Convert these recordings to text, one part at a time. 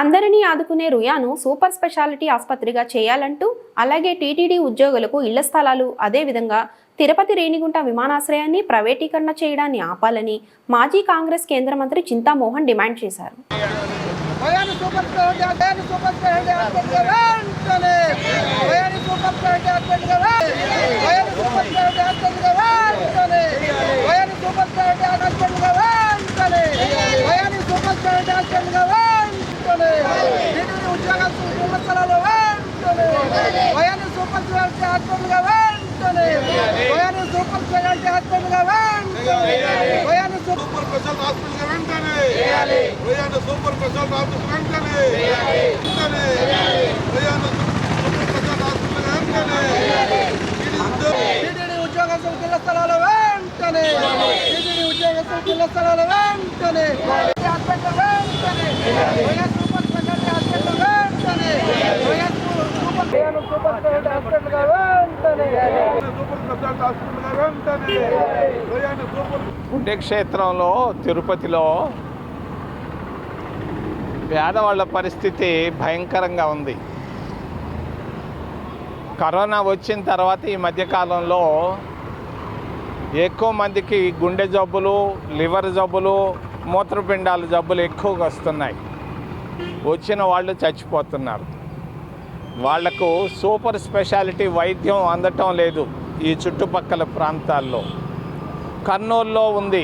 అందరినీ ఆదుకునే రుయాను super speciality ఆసుపత్రిగా చేయాలంటూ, అలాగే టీటీడీ ఉద్యోగులకు ఇళ్ల స్థలాలు, అదేవిధంగా తిరుపతి రేణిగుంట విమానాశ్రయాన్ని ప్రైవేటీకరణ చేయడాన్ని ఆపాలని మాజీ కాంగ్రెస్ కేంద్ర మంత్రి చింతామోహన్ డిమాండ్ చేశారు. పుణ్యక్షేత్రంలో తిరుపతిలో పేదవాళ్ళ పరిస్థితి భయంకరంగా ఉంది. కరోనా వచ్చిన తర్వాత ఈ మధ్యకాలంలో ఎక్కువ మందికి గుండె జబ్బులు, లివర్ జబ్బులు, మూత్రపిండాల జబ్బులు ఎక్కువగా వస్తున్నాయి. వచ్చిన వాళ్ళు చచ్చిపోతున్నారు. వాళ్లకు సూపర్ స్పెషాలిటీ వైద్యం అందటం లేదు. ఈ చుట్టుపక్కల ప్రాంతాల్లో కర్నూలులో ఉంది,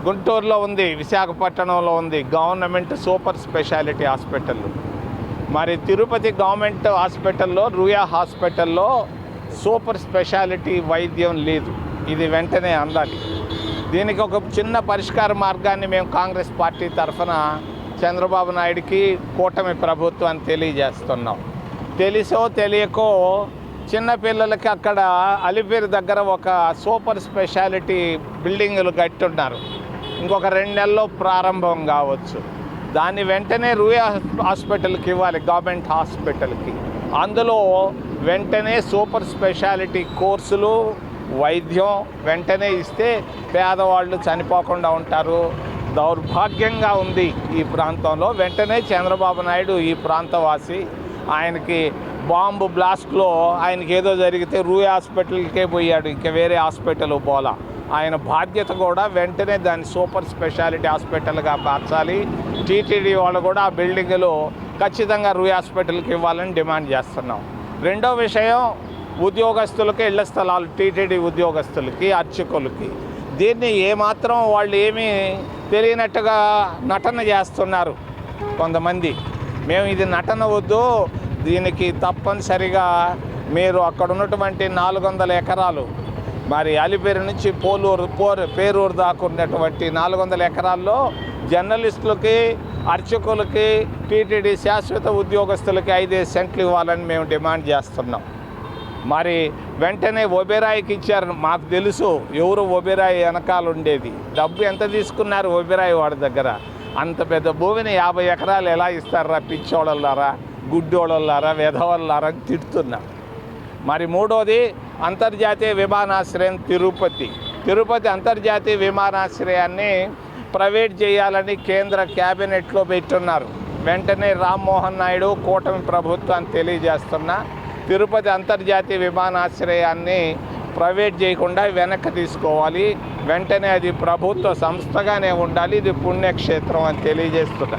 గుంటూరులో ఉంది, విశాఖపట్నంలో ఉంది గవర్నమెంట్ సూపర్ స్పెషాలిటీ హాస్పిటల్. మరి తిరుపతి గవర్నమెంట్ హాస్పిటల్లో, రుయా హాస్పిటల్లో సూపర్ స్పెషాలిటీ వైద్యం లేదు. ఇది వెంటనే అందాలి. దీనికి ఒక చిన్న పరిష్కార మార్గాన్ని మేము కాంగ్రెస్ పార్టీ తరఫున చంద్రబాబు నాయుడికి, కూటమి ప్రభుత్వాన్ని తెలియజేస్తున్నాం. తెలిసో తెలియకో చిన్నపిల్లలకి అక్కడ అలిపిరి దగ్గర ఒక సూపర్ స్పెషాలిటీ బిల్డింగులు కట్టున్నారు. ఇంకొక 2 నెలల్లో ప్రారంభం కావచ్చు. దాన్ని వెంటనే రుయా హాస్పిటల్కి ఇవ్వాలి, గవర్నమెంట్ హాస్పిటల్కి. అందులో వెంటనే సూపర్ స్పెషాలిటీ కోర్సులు, వైద్యం వెంటనే ఇస్తే పేదవాళ్ళు చనిపోకుండా ఉంటారు. దౌర్భాగ్యంగా ఉంది ఈ ప్రాంతంలో. వెంటనే చంద్రబాబు నాయుడు ఈ ప్రాంతవాసి, ఆయనకి బాంబు బ్లాస్ట్లో ఆయనకి ఏదో జరిగితే రూయా హాస్పిటల్కే పోయాడు, ఇంకా వేరే హాస్పిటల్ పోలా. ఆయన బాధ్యత కూడా వెంటనే దాన్ని సూపర్ స్పెషాలిటీ హాస్పిటల్గా మార్చాలి. టీటీడీ వాళ్ళు కూడా ఆ బిల్డింగ్లు ఖచ్చితంగా రూయా హాస్పిటల్కి ఇవ్వాలని డిమాండ్ చేస్తున్నాం. రెండో విషయం, ఉద్యోగస్తులకి ఇళ్ల స్థలాలు, టీటీడీ ఉద్యోగస్తులకి, అర్చకులకి. దీన్ని ఏమాత్రం వాళ్ళు ఏమీ తెలియనట్టుగా నటన చేస్తున్నారు కొంతమంది. మేము ఇది నటన వద్దు, దీనికి తప్పనిసరిగా మీరు అక్కడ ఉన్నటువంటి 400 ఎకరాలు, మరి అలిపేరు నుంచి పేరూరు దాకా ఉన్నటువంటి 400 ఎకరాల్లో జర్నలిస్టులకి, అర్చకులకి, టీటీడీ శాశ్వత ఉద్యోగస్తులకి 5 సెంట్లు ఇవ్వాలని మేము డిమాండ్ చేస్తున్నాం. మరి వెంటనే ఒబెరాయికి ఇచ్చారు. మాకు తెలుసు ఎవరు ఒబెరాయి వెనకాల ఉండేది. డబ్బు ఎంత తీసుకున్నారు ఒబెరాయి వాడి దగ్గర? అంత పెద్ద భూమిని 50 ఎకరాలు ఎలా ఇస్తారా? పిచ్చోళ్ళలారా, గుడ్డోళ్ళలారా, వెధవల్లారా తిడుతున్నా. మరి మూడోది, అంతర్జాతీయ విమానాశ్రయం తిరుపతి అంతర్జాతీయ విమానాశ్రయాన్ని ప్రైవేట్ చేయాలని కేంద్ర క్యాబినెట్లో పెట్టున్నారు. వెంటనే రామ్మోహన్ నాయుడు, కూటమి ప్రభుత్వాన్ని తెలియజేస్తున్నా, తిరుపతి అంతర్జాతీయ విమానాశ్రయాన్ని ప్రైవేట్ చేయకుండా వెనక్కి తీసుకోవాలి. వెంటనే అది ప్రభుత్వ సంస్థగానే ఉండాలి. ఇది పుణ్యక్షేత్రం అని తెలియజేస్తున్నా.